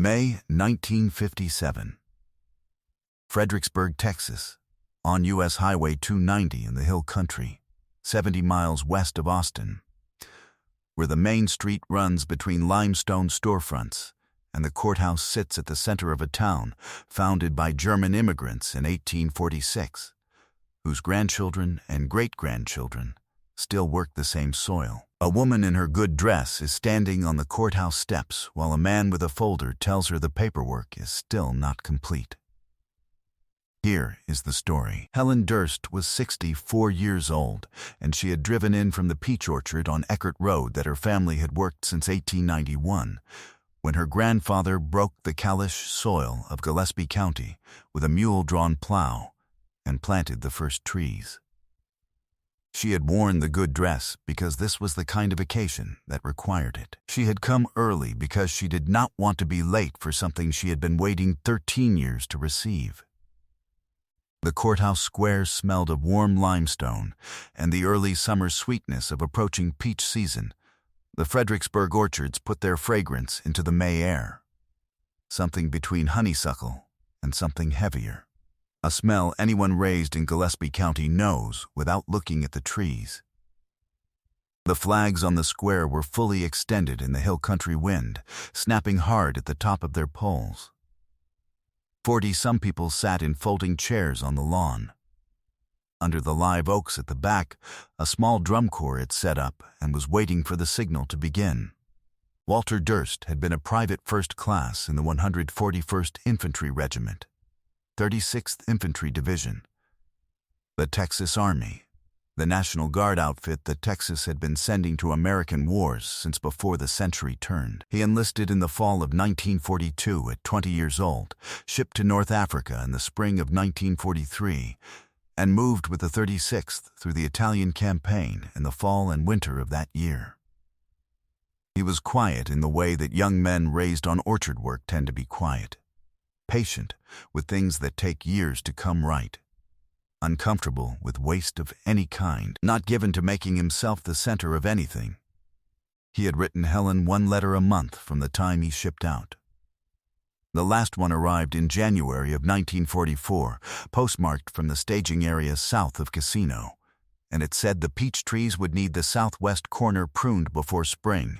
May 1957. Fredericksburg, Texas, on U.S. Highway 290 in the Hill Country, 70 miles west of Austin, where the main street runs between limestone storefronts and the courthouse sits at the center of a town founded by German immigrants in 1846, whose grandchildren and great-grandchildren still work the same soil. A woman in her good dress is standing on the courthouse steps while a man with a folder tells her the paperwork is still not complete. Here is the story. Helen Durst was 64 years old, and she had driven in from the peach orchard on Eckert Road that her family had worked since 1891, when her grandfather broke the Kalish soil of Gillespie County with a mule-drawn plow and planted the first trees. She had worn the good dress because this was the kind of occasion that required it. She had come early because she did not want to be late for something she had been waiting 13 years to receive. The courthouse square smelled of warm limestone and the early summer sweetness of approaching peach season. The Fredericksburg orchards put their fragrance into the May air, something between honeysuckle and something heavier. A smell anyone raised in Gillespie County knows without looking at the trees. The flags on the square were fully extended in the hill country wind, snapping hard at the top of their poles. 40-some people sat in folding chairs on the lawn. Under the live oaks at the back, a small drum corps had set up and was waiting for the signal to begin. Walter Durst had been a private first class in the 141st Infantry Regiment, 36th Infantry Division. The Texas Army, the National Guard outfit that Texas had been sending to American wars since before the century turned. He enlisted in the fall of 1942 at 20 years old, shipped to North Africa in the spring of 1943, and moved with the 36th through the Italian campaign in the fall and winter of that year. He was quiet in the way that young men raised on orchard work tend to be quiet. Patient with things that take years to come right. Uncomfortable with waste of any kind, not given to making himself the center of anything. He had written Helen one letter a month from the time he shipped out. The last one arrived in January of 1944, postmarked from the staging area south of Casino, and it said the peach trees would need the southwest corner pruned before spring,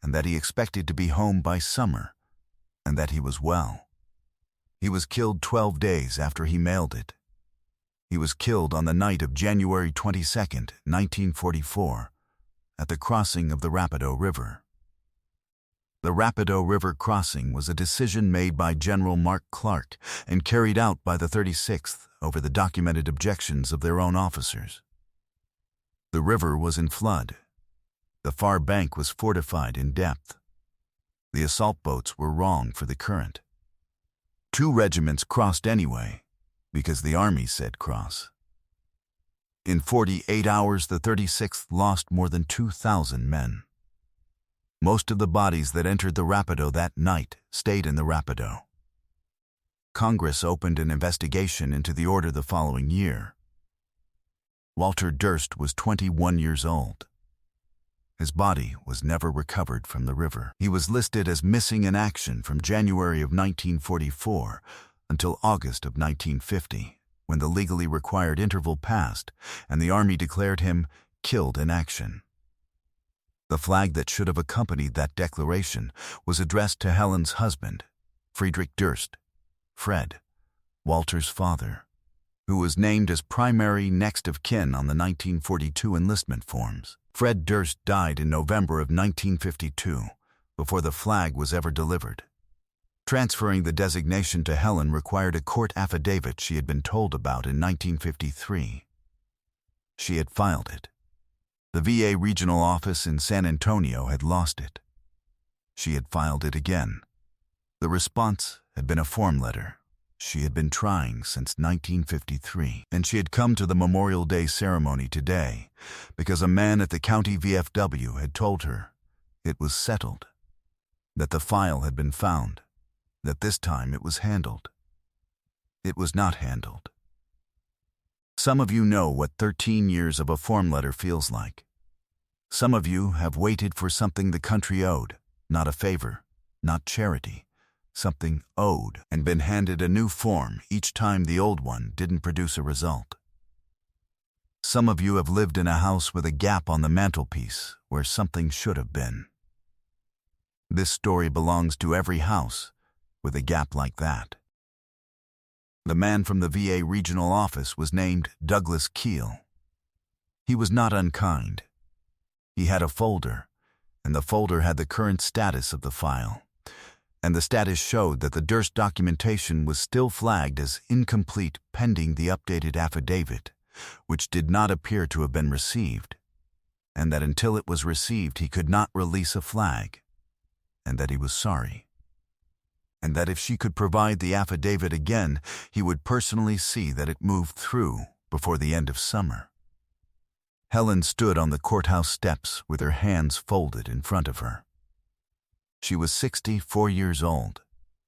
and that he expected to be home by summer, and that he was well. He was killed 12 days after he mailed it. He was killed on the night of January 22, 1944, at the crossing of the Rapido River. The Rapido River crossing was a decision made by General Mark Clark and carried out by the 36th over the documented objections of their own officers. The river was in flood. The far bank was fortified in depth. The assault boats were wrong for the current. 2 regiments crossed anyway, because the Army said cross. In 48 hours, the 36th lost more than 2,000 men. Most of the bodies that entered the Rapido that night stayed in the Rapido. Congress opened an investigation into the order the following year. Walter Durst was 21 years old. His body was never recovered from the river. He was listed as missing in action from January of 1944 until August of 1950, when the legally required interval passed and the Army declared him killed in action. The flag that should have accompanied that declaration was addressed to Helen's husband, Friedrich Durst, Fred, Walter's father, who was named as primary next of kin on the 1942 enlistment forms. Fred Durst died in November of 1952, before the flag was ever delivered. Transferring the designation to Helen required a court affidavit she had been told about in 1953. She had filed it. The VA regional office in San Antonio had lost it. She had filed it again. The response had been a form letter. She had been trying since 1953, and she had come to the Memorial Day ceremony today because a man at the county VFW had told her it was settled, that the file had been found, that this time it was handled. It was not handled. Some of you know what 13 years of a form letter feels like. Some of you have waited for something the country owed, not a favor, not charity, something owed, and been handed a new form each time the old one didn't produce a result. Some of you have lived in a house with a gap on the mantelpiece where something should have been. This story belongs to every house with a gap like that. The man from the VA regional office was named Douglas Keel. He was not unkind. He had a folder, and the folder had the current status of the file, and the status showed that the Durst documentation was still flagged as incomplete pending the updated affidavit, which did not appear to have been received, and that until it was received he could not release a flag, and that he was sorry, and that if she could provide the affidavit again, he would personally see that it moved through before the end of summer. Helen stood on the courthouse steps with her hands folded in front of her. She was 64 years old,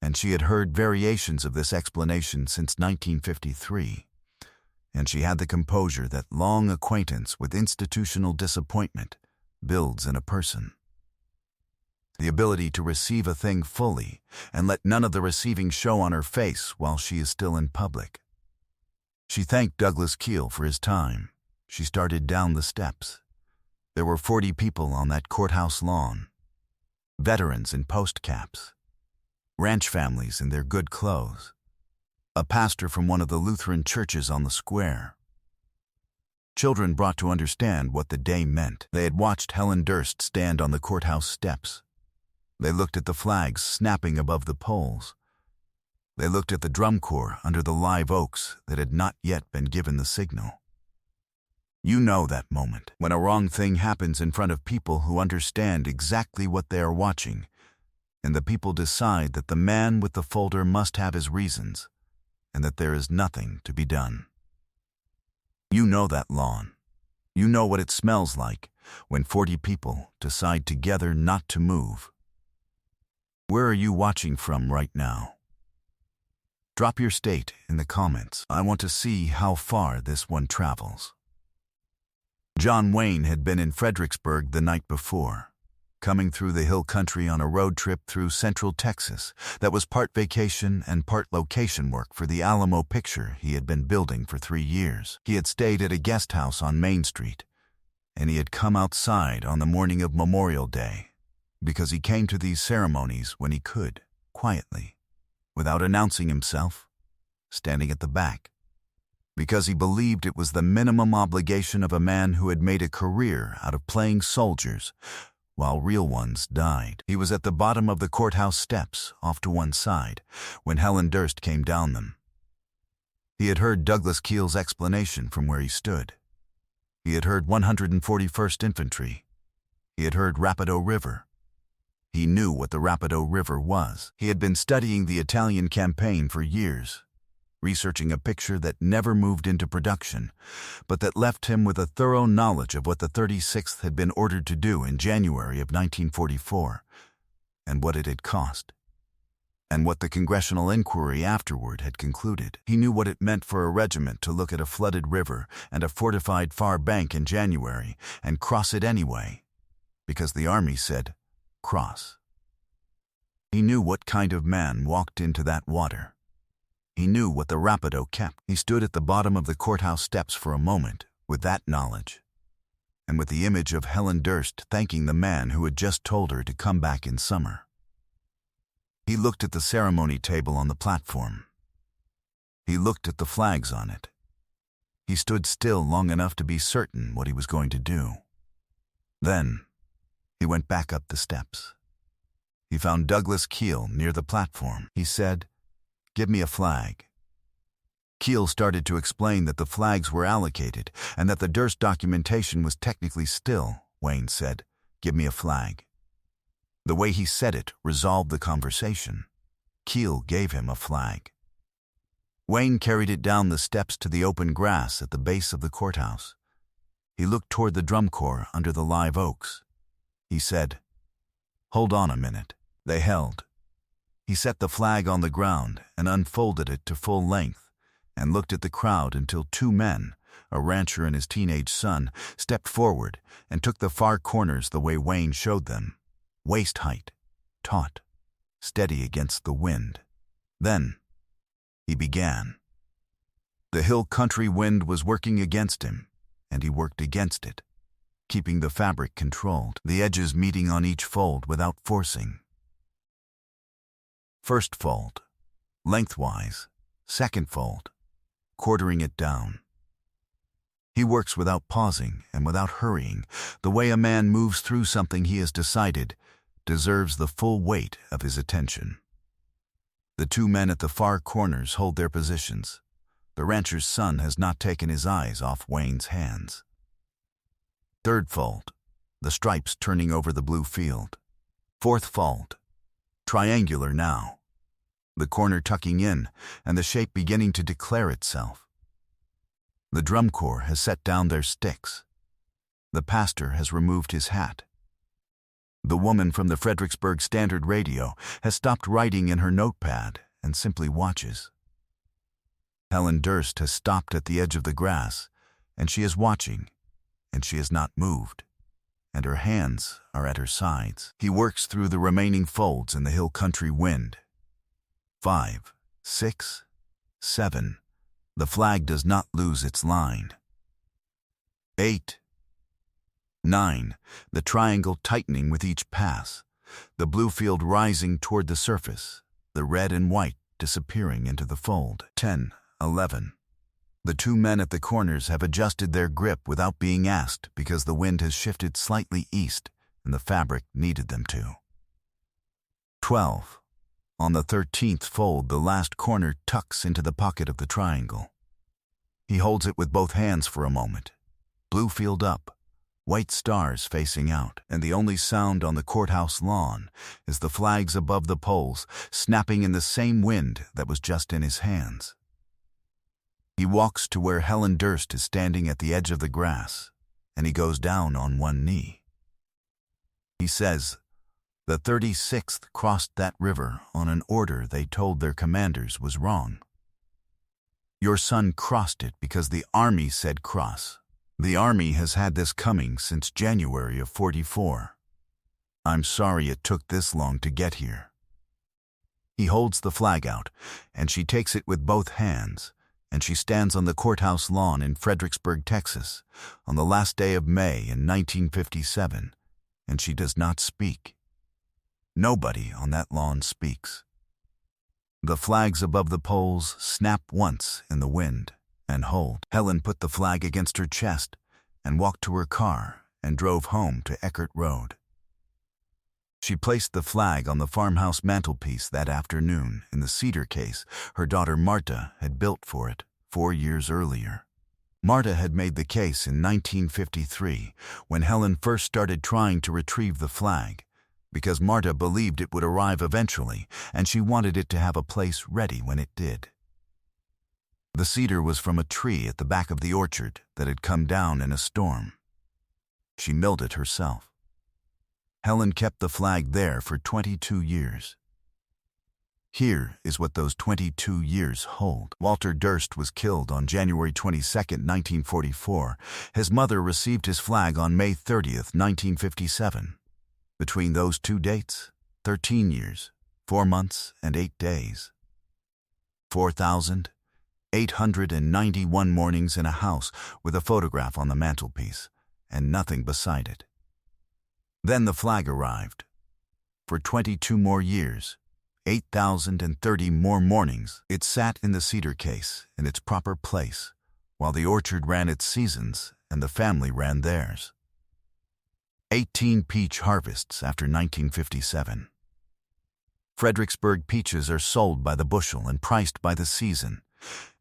and she had heard variations of this explanation since 1953, and she had the composure that long acquaintance with institutional disappointment builds in a person. The ability to receive a thing fully and let none of the receiving show on her face while she is still in public. She thanked Douglas Keel for his time. She started down the steps. There were 40 people on that courthouse lawn. Veterans in post caps. Ranch families in their good clothes. A pastor from one of the Lutheran churches on the square. Children brought to understand what the day meant. They had watched Helen Durst stand on the courthouse steps. They looked at the flags snapping above the poles. They looked at the drum corps under the live oaks that had not yet been given the signal. You know that moment when a wrong thing happens in front of people who understand exactly what they are watching, and the people decide that the man with the folder must have his reasons, and that there is nothing to be done. You know that lawn. You know what it smells like when 40 people decide together not to move. Where are you watching from right now? Drop your state in the comments. I want to see how far this one travels. John Wayne had been in Fredericksburg the night before, coming through the hill country on a road trip through central Texas that was part vacation and part location work for the Alamo picture he had been building for 3 years. He had stayed at a guest house on Main Street, and he had come outside on the morning of Memorial Day because he came to these ceremonies when he could, quietly, without announcing himself, standing at the back, because he believed it was the minimum obligation of a man who had made a career out of playing soldiers while real ones died. He was at the bottom of the courthouse steps, off to one side, when Helen Durst came down them. He had heard Douglas Keel's explanation from where he stood. He had heard 141st Infantry. He had heard Rapido River. He knew what the Rapido River was. He had been studying the Italian campaign for years, researching a picture that never moved into production, but that left him with a thorough knowledge of what the 36th had been ordered to do in January of 1944, and what it had cost, and what the congressional inquiry afterward had concluded. He knew what it meant for a regiment to look at a flooded river and a fortified far bank in January and cross it anyway, because the Army said, cross. He knew what kind of man walked into that water. He knew what the Rapido kept. He stood at the bottom of the courthouse steps for a moment with that knowledge, and with the image of Helen Durst thanking the man who had just told her to come back in summer. He looked at the ceremony table on the platform. He looked at the flags on it. He stood still long enough to be certain what he was going to do. Then, he went back up the steps. He found Douglas Keel near the platform. He said, "Give me a flag." Keel started to explain that the flags were allocated and that the Durst documentation was technically still. Wayne said, "Give me a flag." The way he said it resolved the conversation. Keel gave him a flag. Wayne carried it down the steps to the open grass at the base of the courthouse. He looked toward the drum corps under the live oaks. He said, "Hold on a minute." They held. He set the flag on the ground and unfolded it to full length and looked at the crowd until 2 men, a rancher and his teenage son, stepped forward and took the far corners the way Wayne showed them, waist height, taut, steady against the wind. Then he began. The hill country wind was working against him, and he worked against it, keeping the fabric controlled, the edges meeting on each fold without forcing. First fold, lengthwise, second fold, quartering it down. He works without pausing and without hurrying, the way a man moves through something he has decided deserves the full weight of his attention. The two men at the far corners hold their positions. The rancher's son has not taken his eyes off Wayne's hands. Third fold, the stripes turning over the blue field. Fourth fold, triangular now, the corner tucking in and the shape beginning to declare itself. The drum corps has set down their sticks. The pastor has removed his hat. The woman from the Fredericksburg Standard Radio has stopped writing in her notepad and simply watches. Helen Durst has stopped at the edge of the grass, and she is watching, and she has not moved, and her hands are at her sides. He works through the remaining folds in the hill country wind. 5, 6, 7. The flag does not lose its line. 8, 9. The triangle tightening with each pass, the blue field rising toward the surface, the red and white disappearing into the fold. 10, 11. The two men at the corners have adjusted their grip without being asked because the wind has shifted slightly east and the fabric needed them to. 12. On the 13th fold, the last corner tucks into the pocket of the triangle. He holds it with both hands for a moment. Blue field up, white stars facing out, and the only sound on the courthouse lawn is the flags above the poles snapping in the same wind that was just in his hands. He walks to where Helen Durst is standing at the edge of the grass, and he goes down on one knee. He says, "The 36th crossed that river on an order they told their commanders was wrong. Your son crossed it because the Army said cross. The Army has had this coming since January of '44. I'm sorry it took this long to get here." He holds the flag out, and she takes it with both hands, and she stands on the courthouse lawn in Fredericksburg, Texas, on the last day of May in 1957, and she does not speak. Nobody on that lawn speaks. The flags above the poles snap once in the wind and hold. Helen put the flag against her chest and walked to her car and drove home to Eckert Road. She placed the flag on the farmhouse mantelpiece that afternoon in the cedar case her daughter Marta had built for it 4 years earlier. Marta had made the case in 1953 when Helen first started trying to retrieve the flag, because Marta believed it would arrive eventually and she wanted it to have a place ready when it did. The cedar was from a tree at the back of the orchard that had come down in a storm. She milled it herself. Helen kept the flag there for 22 years. Here is what those 22 years hold. Walter Durst was killed on January 22, 1944. His mother received his flag on May 30, 1957. Between those two dates, 13 years, 4 months, and 8 days. 4,891 mornings in a house with a photograph on the mantelpiece, and nothing beside it. Then the flag arrived. For 22 more years, 8,030 more mornings, it sat in the cedar case in its proper place, while the orchard ran its seasons and the family ran theirs. 18 peach harvests after 1957. Fredericksburg peaches are sold by the bushel and priced by the season,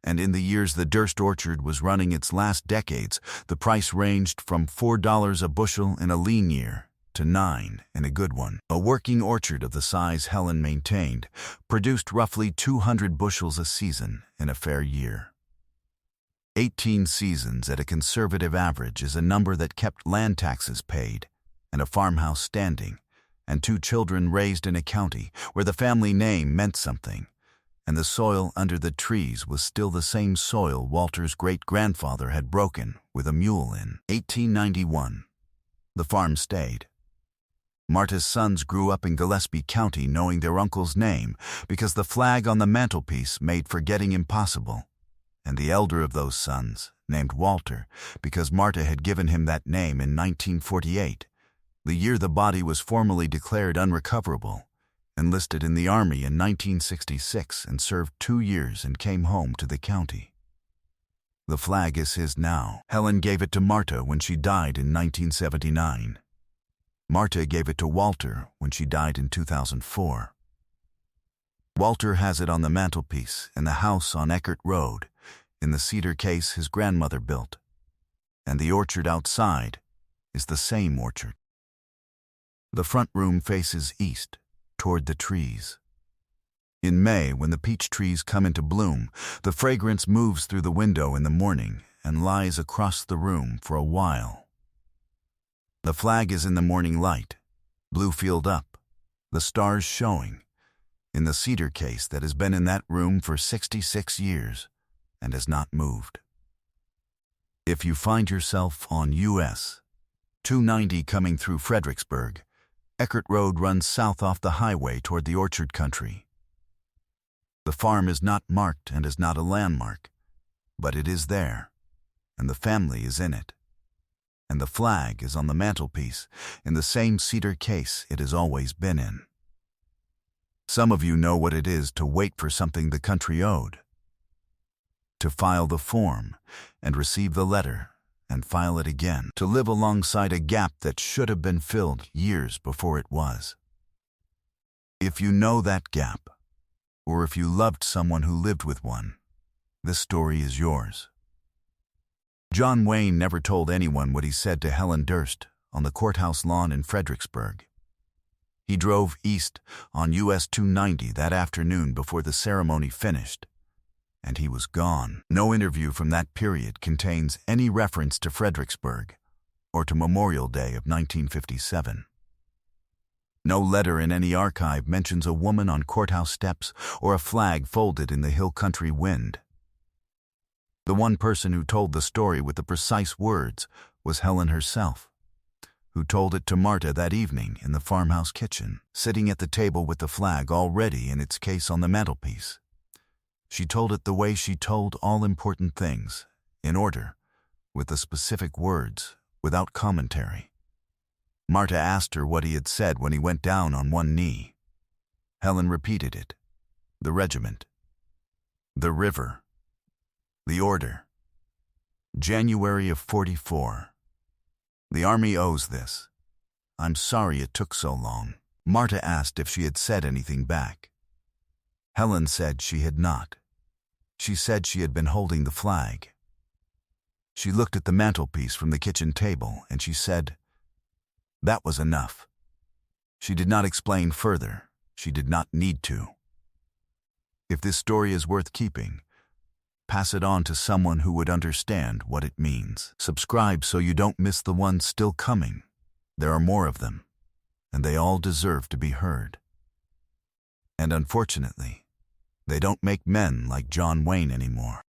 and in the years the Durst orchard was running its last decades, the price ranged from $4 a bushel in a lean year to $9 in a good one. A working orchard of the size Helen maintained produced roughly 200 bushels a season in a fair year. 18 seasons at a conservative average is a number that kept land taxes paid and a farmhouse standing, and 2 children raised in a county where the family name meant something, and the soil under the trees was still the same soil Walter's great-grandfather had broken with a mule in. 1891. The farm stayed. Marta's sons grew up in Gillespie County knowing their uncle's name because the flag on the mantelpiece made forgetting impossible, and the elder of those sons, named Walter, because Marta had given him that name in 1948, the year the body was formally declared unrecoverable, enlisted in the Army in 1966 and served 2 years and came home to the county. The flag is his now. Helen gave it to Marta when she died in 1979. Marta gave it to Walter when she died in 2004. Walter has it on the mantelpiece in the house on Eckert Road, in the cedar case his grandmother built, and the orchard outside is the same orchard. The front room faces east, toward the trees. In May, when the peach trees come into bloom, the fragrance moves through the window in the morning and lies across the room for a while. The flag is in the morning light, Bluefield up, the stars showing, in the cedar case that has been in that room for 66 years and has not moved. If you find yourself on US 290 coming through Fredericksburg, Eckert Road runs south off the highway toward the orchard country. The farm is not marked and is not a landmark, but it is there, and the family is in it. And the flag is on the mantelpiece in the same cedar case it has always been in. Some of you know what it is to wait for something the country owed. To file the form and receive the letter and file it again. To live alongside a gap that should have been filled years before it was. If you know that gap, or if you loved someone who lived with one, this story is yours. John Wayne never told anyone what he said to Helen Durst on the courthouse lawn in Fredericksburg. He drove east on US 290 that afternoon before the ceremony finished, and he was gone. No interview from that period contains any reference to Fredericksburg or to Memorial Day of 1957. No letter in any archive mentions a woman on courthouse steps or a flag folded in the hill country wind. The one person who told the story with the precise words was Helen herself, who told it to Marta that evening in the farmhouse kitchen, sitting at the table with the flag already in its case on the mantelpiece. She told it the way she told all important things, in order, with the specific words, without commentary. Marta asked her what he had said when he went down on one knee. Helen repeated it. The regiment. The river. The order. January of 44. The Army owes this. I'm sorry it took so long. Marta asked if she had said anything back. Helen said she had not. She said she had been holding the flag. She looked at the mantelpiece from the kitchen table and she said, that was enough. She did not explain further. She did not need to. If this story is worth keeping, pass it on to someone who would understand what it means. Subscribe so you don't miss the ones still coming. There are more of them, and they all deserve to be heard. And unfortunately, they don't make men like John Wayne anymore.